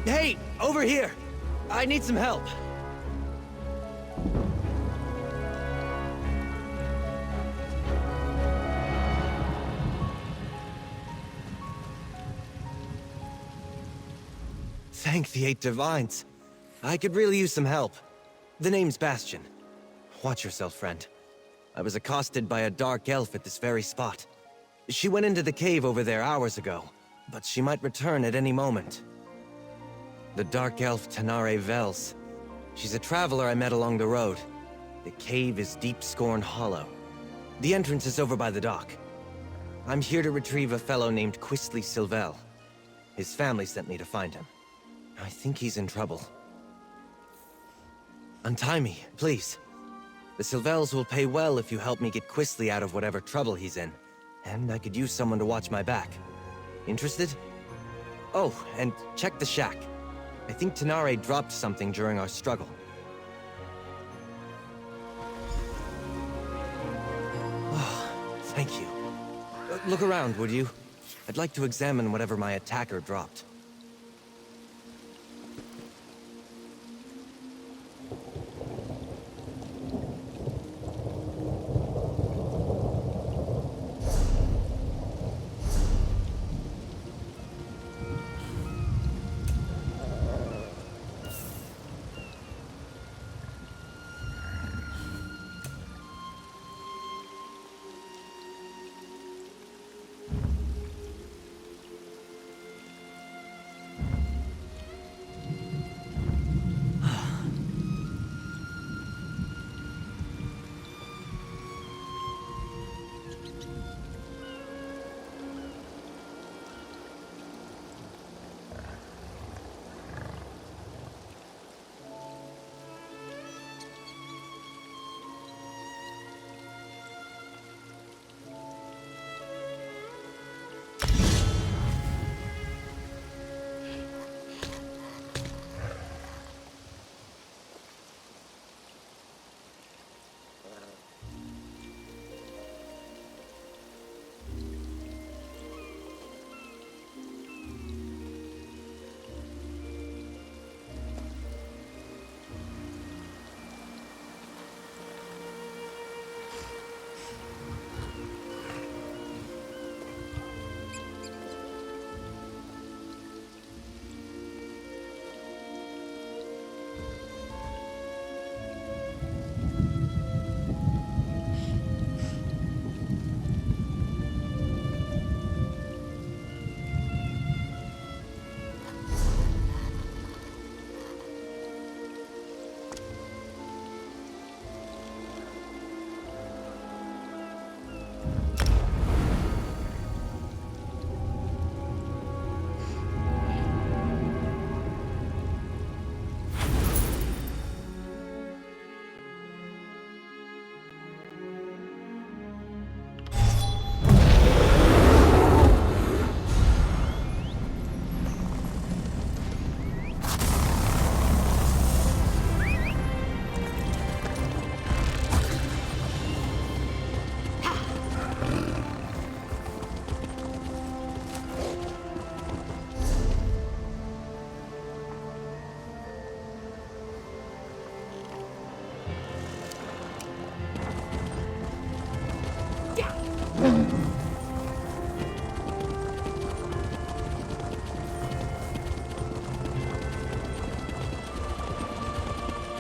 Hey, over here! I need some help. Thank the 8 Divines. I could really use some help. The name's Bastion. Watch yourself, friend. I was accosted by a dark elf at this very spot. She went into the cave over there hours ago, but she might return at any moment. The dark elf Tanare Vels. She's a traveler I met along the road. The cave is Deep Scorn Hollow. The entrance is over by the dock. I'm here to retrieve a fellow named Quistley Silvel. His family sent me to find him. I think he's in trouble. Untie me, please. The Silvels will pay well if you help me get Quistley out of whatever trouble he's in. And I could use someone to watch my back. Interested? Oh, and check the shack. I think Tanare dropped something during our struggle. Oh, thank you. Look around, would you? I'd like to examine whatever my attacker dropped.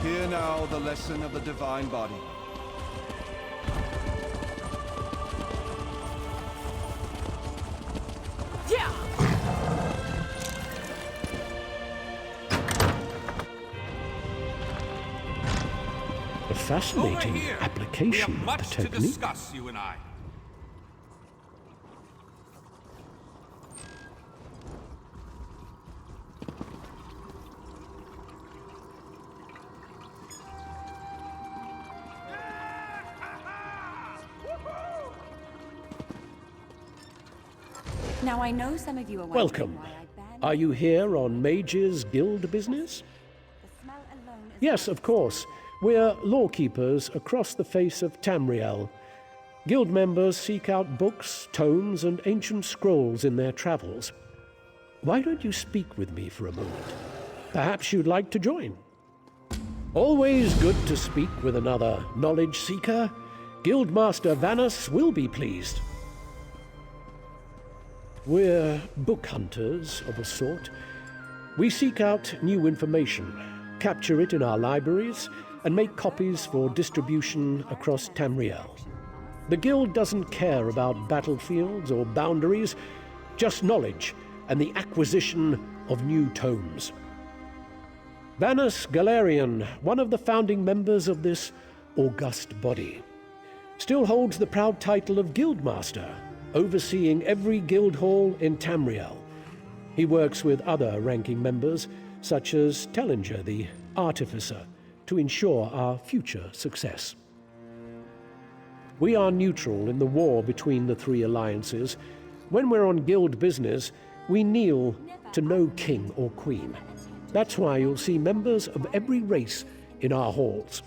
Hear now the lesson of the divine body. A fascinating application of the technique. To discuss, you and I. Now I know some of you are Welcome. Are you here on Mage's Guild business? Yes, of course. We're lawkeepers across the face of Tamriel. Guild members seek out books, tomes, and ancient scrolls in their travels. why don't you speak with me for a moment? Perhaps you'd like to join. Always good to speak with another knowledge seeker. Guildmaster Vanus will be pleased. We're book hunters of a sort. We seek out new information, capture it in our libraries, and make copies for distribution across Tamriel. The Guild doesn't care about battlefields or boundaries, just knowledge and the acquisition of new tomes. Vanus Galarian, one of the founding members of this august body, still holds the proud title of Guildmaster, overseeing every guild hall in Tamriel. He works with other ranking members, such as Tellinger, the Artificer, to ensure our future success. We are neutral in the war between the three alliances. When we're on guild business, we kneel to no king or queen. That's why you'll see members of every race in our halls.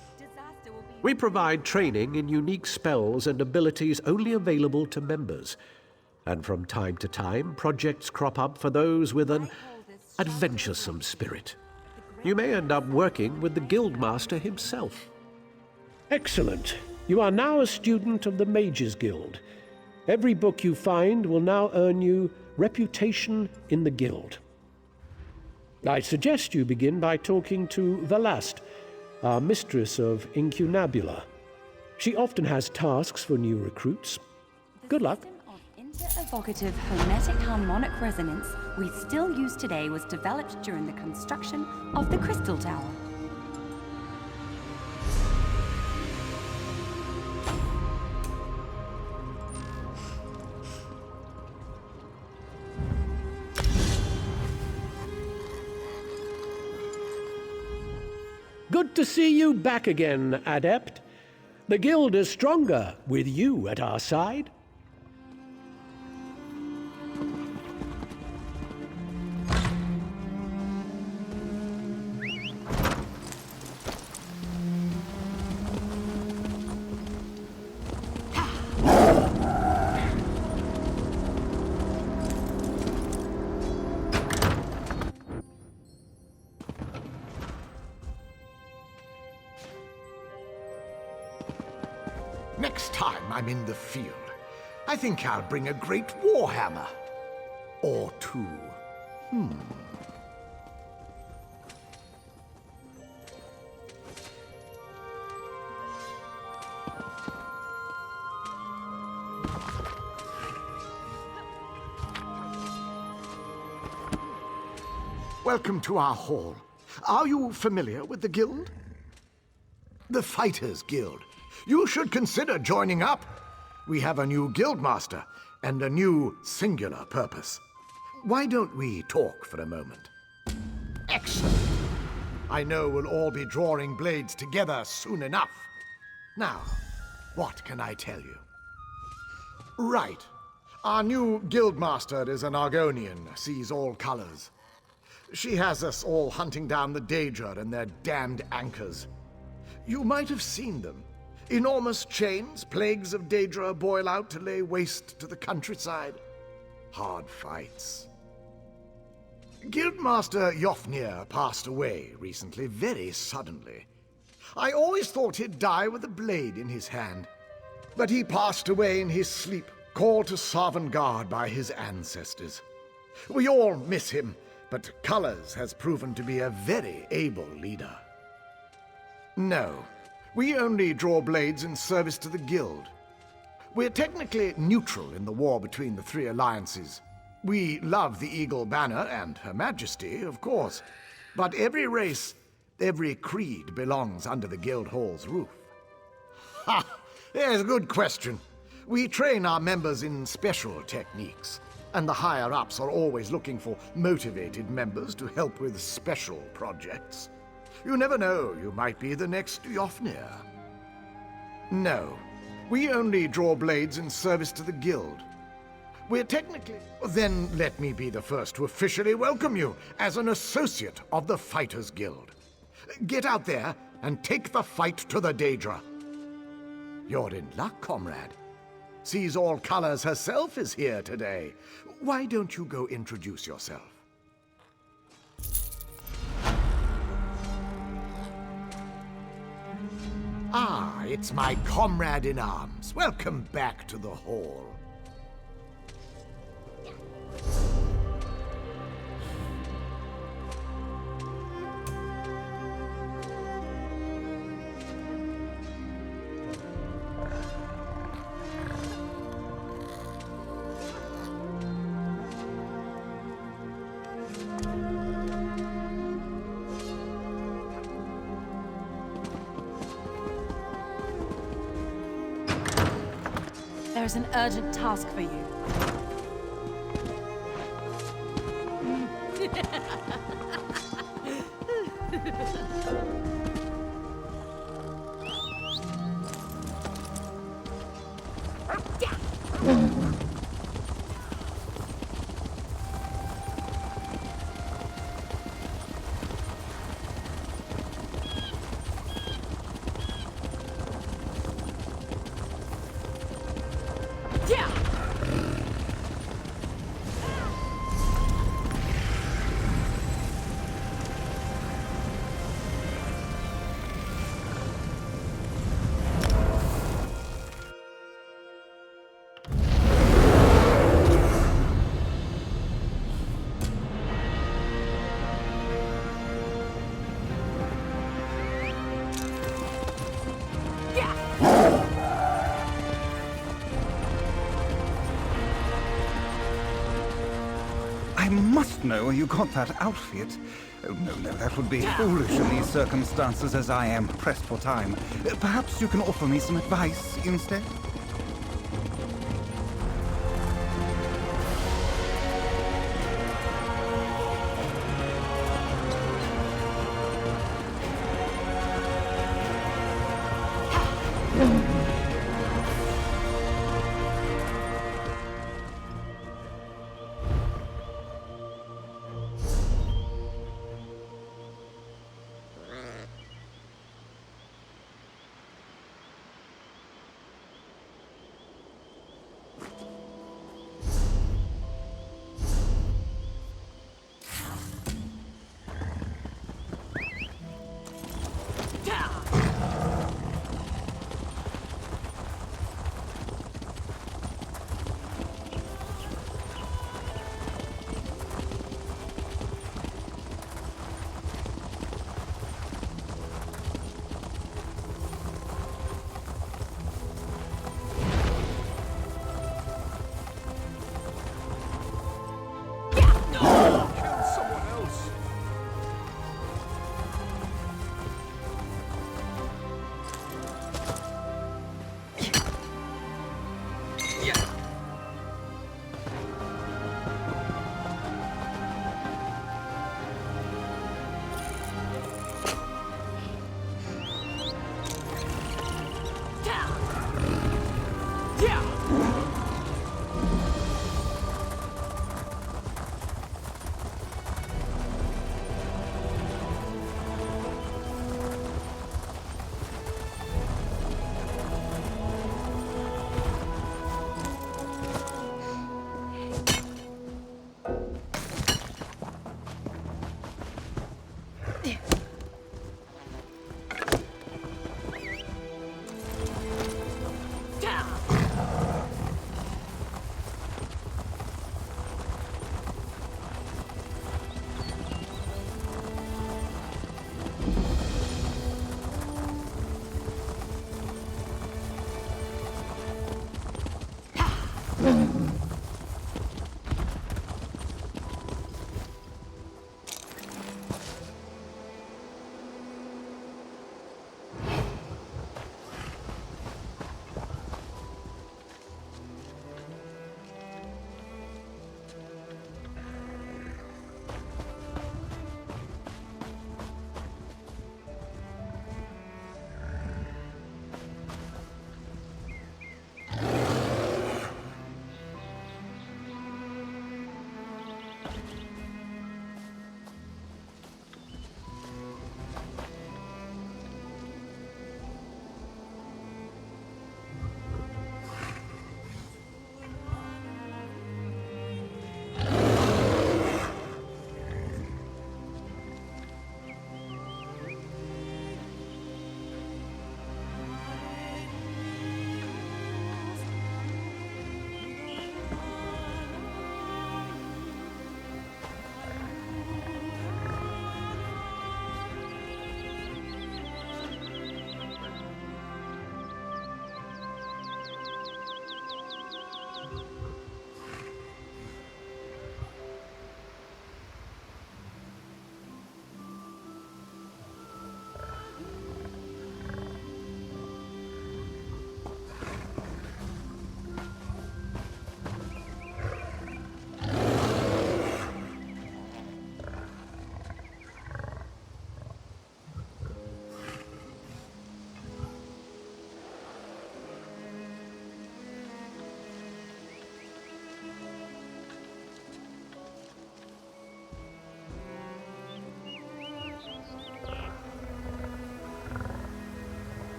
We provide training in unique spells and abilities only available to members. And from time to time, projects crop up for those with an adventuresome spirit. You may end up working with the Guildmaster himself. Excellent. You are now a student of the Mages Guild. Every book you find will now earn you reputation in the Guild. I suggest you begin by talking to Velast, our mistress of Incunabula. She often has tasks for new recruits. Good luck. Inter-evocative hermetic harmonic resonance we still use today was developed during the construction of the Crystal Tower. Good to see you back again, Adept. The Guild is stronger with you at our side. Next time I'm in the field, I think I'll bring a great warhammer. Or two. Welcome to our hall. Are you familiar with the guild? The Fighters Guild. You should consider joining up. We have a new guildmaster and a new singular purpose. Why don't we talk for a moment? Excellent. I know we'll all be drawing blades together soon enough. Now, what can I tell you? Right. Our new guildmaster is an Argonian, sees all colors. She has us all hunting down the Daedra and their damned anchors. You might have seen them. Enormous chains, plagues of Daedra boil out to lay waste to the countryside. Hard fights. Guildmaster Yofnir passed away recently, very suddenly. I always thought he'd die with a blade in his hand. But he passed away in his sleep, called to Sovngarde by his ancestors. We all miss him, but Colors has proven to be a very able leader. No. We only draw blades in service to the Guild. We're technically neutral in the war between the three alliances. We love the Eagle Banner and Her Majesty, of course. But every race, every creed belongs under the Guild Hall's roof. Ha! There's a good question. We train our members in special techniques, and the higher-ups are always looking for motivated members to help with special projects. You never know, you might be the next Yofnir. No, we only draw blades in service to the Guild. We're technically... Then let me be the first to officially welcome you as an associate of the Fighters Guild. Get out there and take the fight to the Daedra. You're in luck, comrade. Sees All Colors herself is here today. Why don't you go introduce yourself? Ah, it's my comrade in arms. Welcome back to the hall. There's an urgent task for you. I must know where you got that outfit. Oh, no, that would be foolish in these circumstances as I am pressed for time. Perhaps you can offer me some advice instead?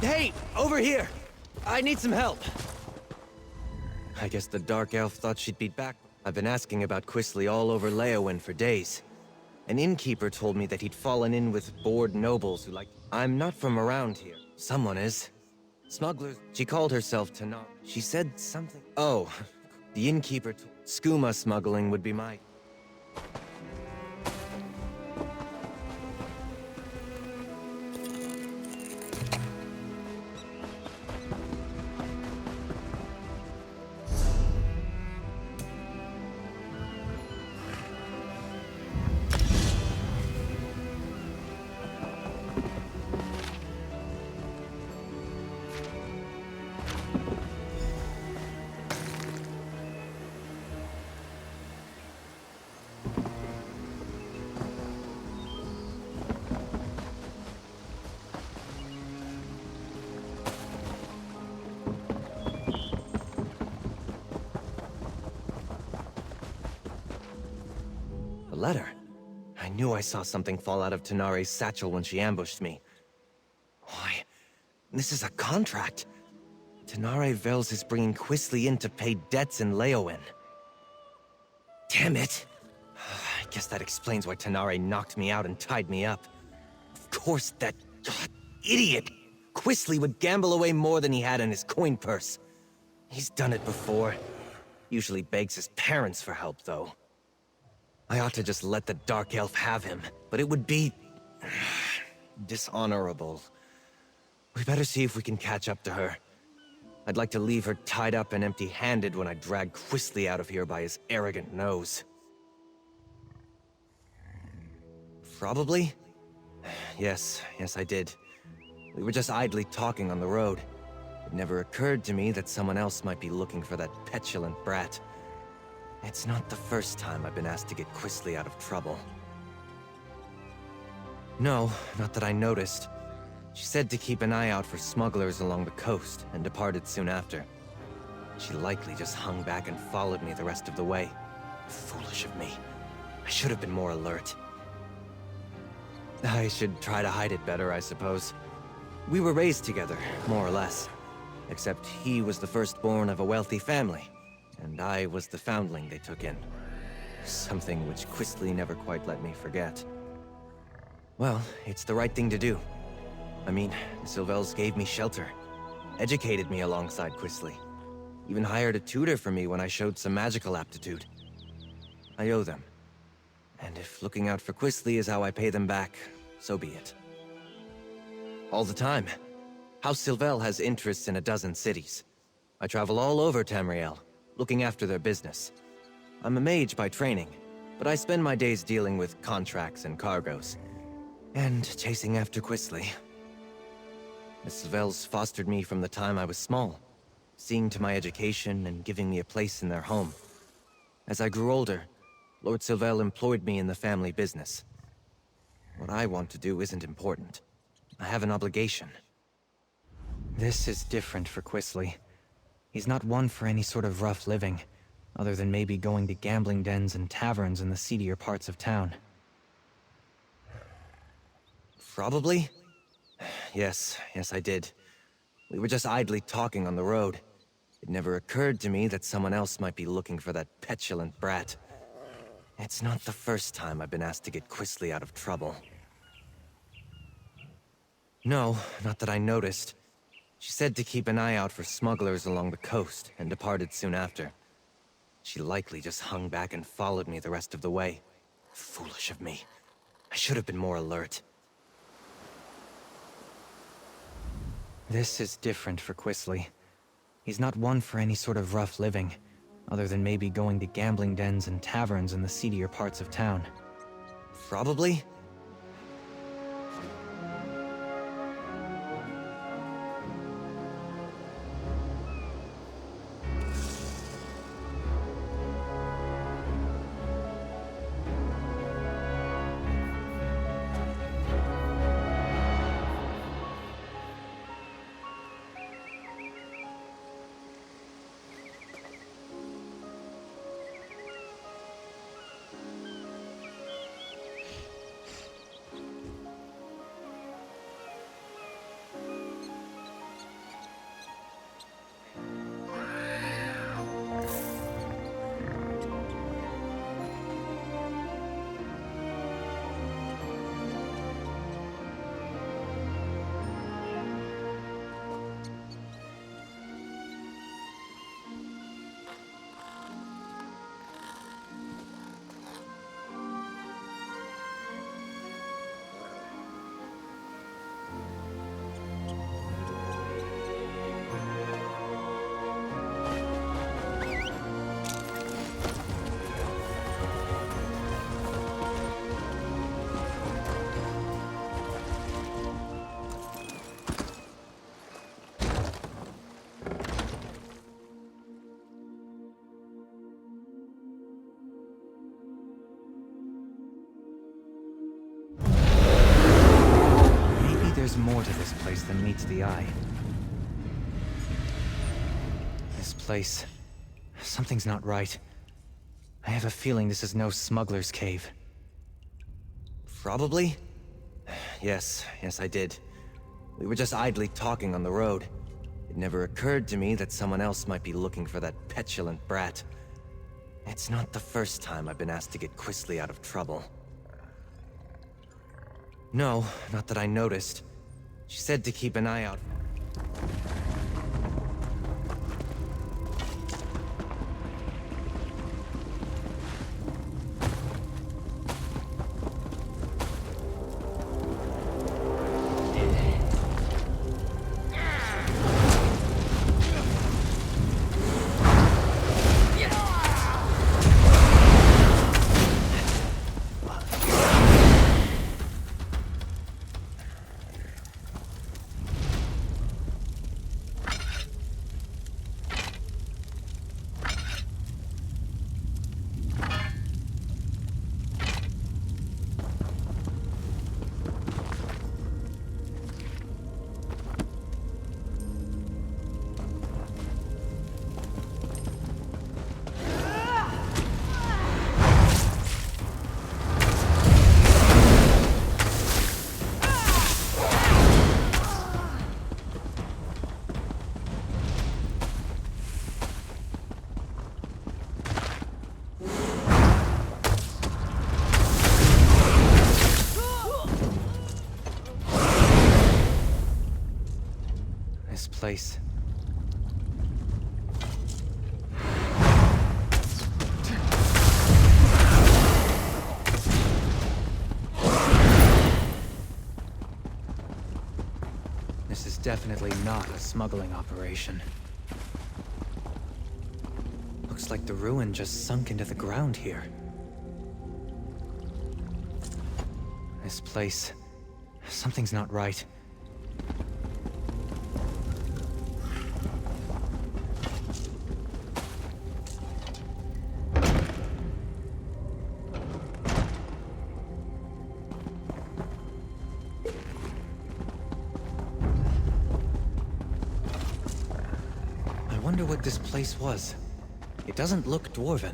Hey, over here! I need some help. I guess the Dark Elf thought she'd be back. I've been asking about Quisley all over Leowen for days. An innkeeper told me that he'd fallen in with bored nobles who I'm not from around here. Someone is. Smugglers. She called herself Tanar. She said something. Oh, the innkeeper skooma smuggling would be my... letter. I knew I saw something fall out of Tanare's satchel when she ambushed me. Why, this is a contract. Tanare Vels is bringing Quisley in to pay debts in Leowen. Damn it. I guess that explains why Tanare knocked me out and tied me up. Of course, that idiot Quisley would gamble away more than he had in his coin purse. He's done it before. Usually begs his parents for help, though. I ought to just let the Dark Elf have him, but it would be... dishonorable. We better see if we can catch up to her. I'd like to leave her tied up and empty-handed when I drag Quisley out of here by his arrogant nose. Probably? Yes, I did. We were just idly talking on the road. It never occurred to me that someone else might be looking for that petulant brat. It's not the first time I've been asked to get Quisley out of trouble. No, not that I noticed. She said to keep an eye out for smugglers along the coast, and departed soon after. She likely just hung back and followed me the rest of the way. Foolish of me. I should have been more alert. I should try to hide it better, I suppose. We were raised together, more or less. Except he was the firstborn of a wealthy family, and I was the foundling they took in. Something which Quisley never quite let me forget. Well, it's the right thing to do. I mean, the Sylvels gave me shelter, educated me alongside Quisley, even hired a tutor for me when I showed some magical aptitude. I owe them. And if looking out for Quisley is how I pay them back, so be it. All the time. House Sylvel has interests in a dozen cities. I travel all over Tamriel, looking after their business. I'm a mage by training, but I spend my days dealing with contracts and cargoes. And chasing after Quisley. The Sylvels fostered me from the time I was small, seeing to my education and giving me a place in their home. As I grew older, Lord Sylvel employed me in the family business. What I want to do isn't important. I have an obligation. This is different for Quisley. He's not one for any sort of rough living, other than maybe going to gambling dens and taverns in the seedier parts of town. Probably? Yes, I did. We were just idly talking on the road. It never occurred to me that someone else might be looking for that petulant brat. It's not the first time I've been asked to get Quisley out of trouble. No, not that I noticed. She said to keep an eye out for smugglers along the coast, and departed soon after. She likely just hung back and followed me the rest of the way. Foolish of me. I should have been more alert. This is different for Quisley. He's not one for any sort of rough living, other than maybe going to gambling dens and taverns in the seedier parts of town. Probably? more to this place than meets the eye. This place... something's not right. I have a feeling this is no smuggler's cave. Probably? Yes, I did. We were just idly talking on the road. It never occurred to me that someone else might be looking for that petulant brat. It's not the first time I've been asked to get Quisley out of trouble. No, not that I noticed. She said to keep an eye out. Place. This is definitely not a smuggling operation. Looks like the ruin just sunk into the ground here. This place... something's not right. I wonder what this place was. It doesn't look dwarven.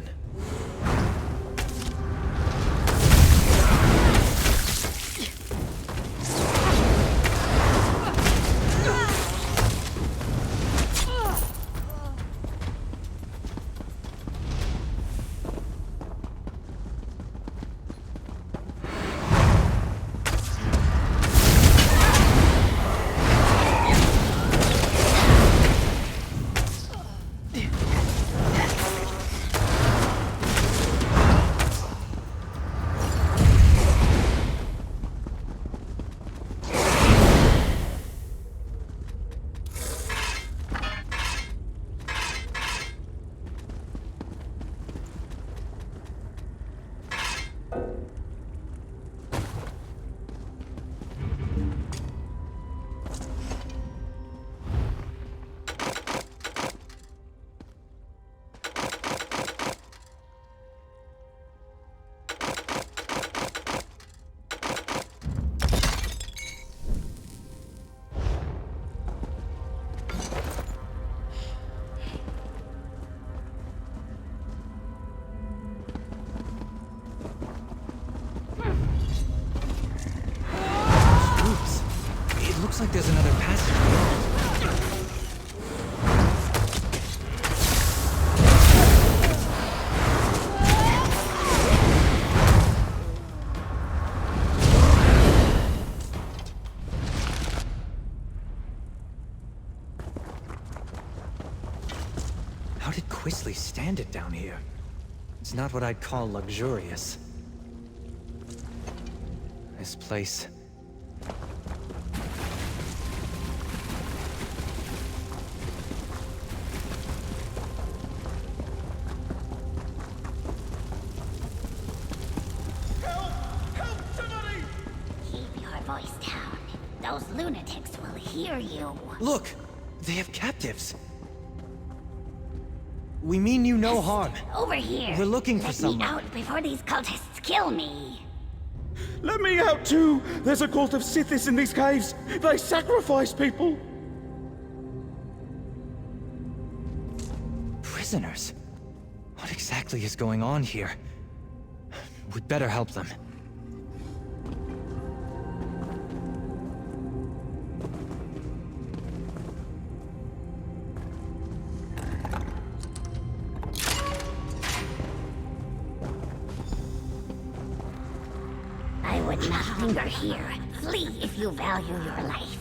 Looks like there's another passage beyond. How did Quisley stand it down here? It's not what I'd call luxurious. This place... Those lunatics will hear you. Look! They have captives! We mean you no harm. Over here. We're looking for Let someone. me out before these cultists kill me. Let me out too! There's a cult of Sithis in these caves! They sacrifice people! Prisoners? What exactly is going on here? We'd better help them. I would not linger here. Flee if you value your life.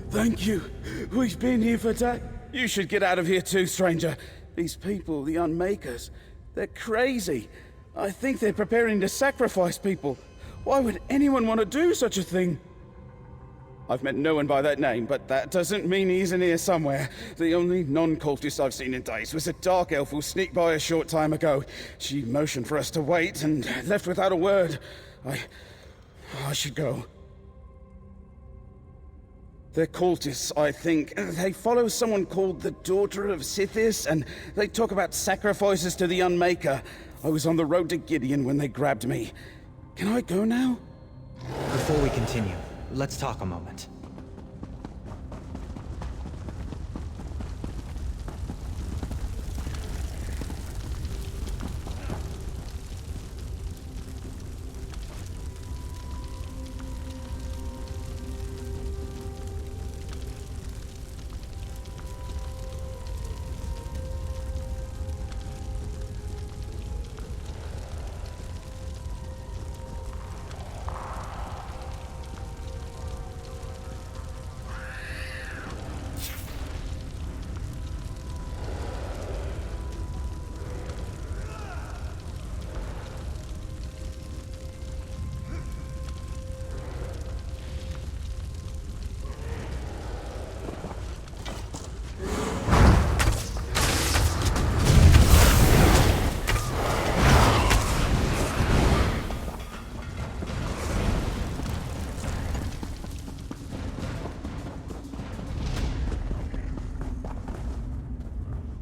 Thank you. We've been here for days. You should get out of here too, stranger. These people, the Unmakers, they're crazy. I think they're preparing to sacrifice people. Why would anyone want to do such a thing? I've met no one by that name, but that doesn't mean he isn't here somewhere. The only non-cultist I've seen in days was a dark elf who sneaked by a short time ago. She motioned for us to wait and left without a word. I should go. They're cultists, I think. They follow someone called the Daughter of Sithis, and they talk about sacrifices to the Unmaker. I was on the road to Gideon when they grabbed me. Can I go now? Before we continue, let's talk a moment.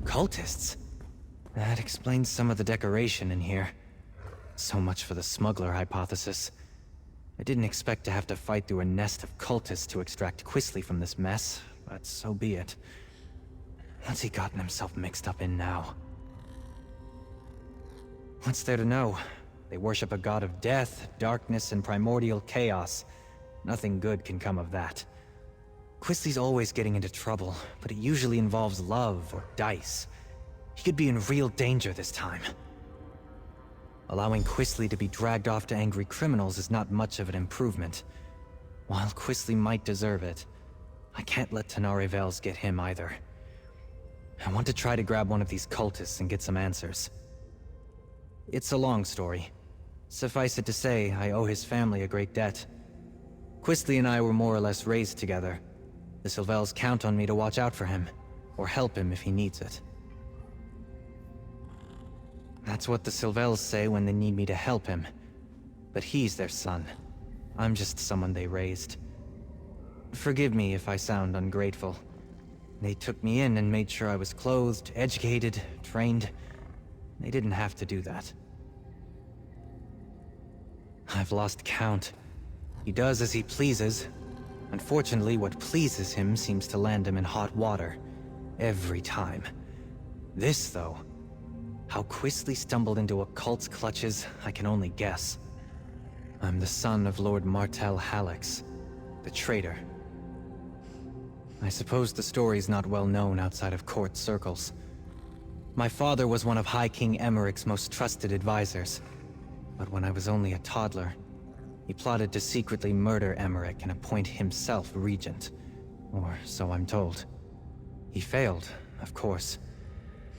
Cultists? That explains some of the decoration in here. So much for the smuggler hypothesis. I didn't expect to have to fight through a nest of cultists to extract Quisley from this mess, but so be it. What's he gotten himself mixed up in now? What's there to know? They worship a god of death, darkness, and primordial chaos. Nothing good can come of that. Quisley's always getting into trouble, but it usually involves love or dice. He could be in real danger this time. Allowing Quisley to be dragged off to angry criminals is not much of an improvement. While Quisley might deserve it, I can't let Tenari Vales get him either. I want to try to grab one of these cultists and get some answers. It's a long story. Suffice it to say, I owe his family a great debt. Quisley and I were more or less raised together. The Sylvels count on me to watch out for him, or help him if he needs it. That's what the Sylvels say when they need me to help him. But he's their son. I'm just someone they raised. Forgive me if I sound ungrateful. They took me in and made sure I was clothed, educated, trained. They didn't have to do that. I've lost count. He does as he pleases. Unfortunately, what pleases him seems to land him in hot water. Every time. This, though... How Quisley stumbled into a cult's clutches, I can only guess. I'm the son of Lord Martel Hallex, the traitor. I suppose the story's not well known outside of court circles. My father was one of High King Emmerich's most trusted advisors. But when I was only a toddler, he plotted to secretly murder Emmerich and appoint himself regent. Or so I'm told. He failed, of course.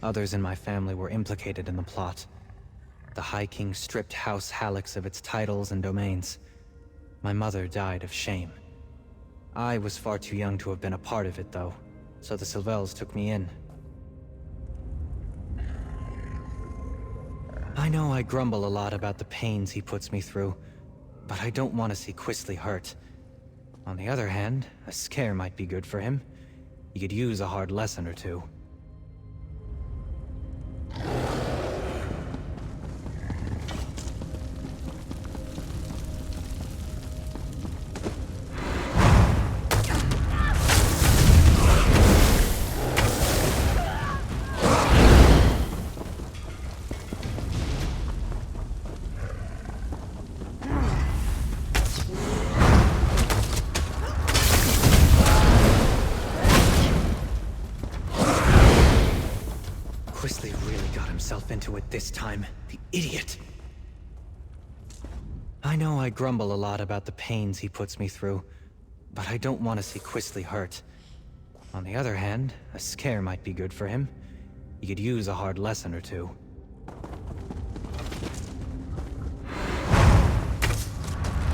Others in my family were implicated in the plot. The High King stripped House Hallex of its titles and domains. My mother died of shame. I was far too young to have been a part of it, though, so the Sylvels took me in. I know I grumble a lot about the pains he puts me through, but I don't want to see Quisley hurt. On the other hand, a scare might be good for him. He could use a hard lesson or two. himself into it this time. The idiot. I know I grumble a lot about the pains he puts me through, but I don't want to see Quistley hurt. On the other hand, a scare might be good for him. He could use a hard lesson or two.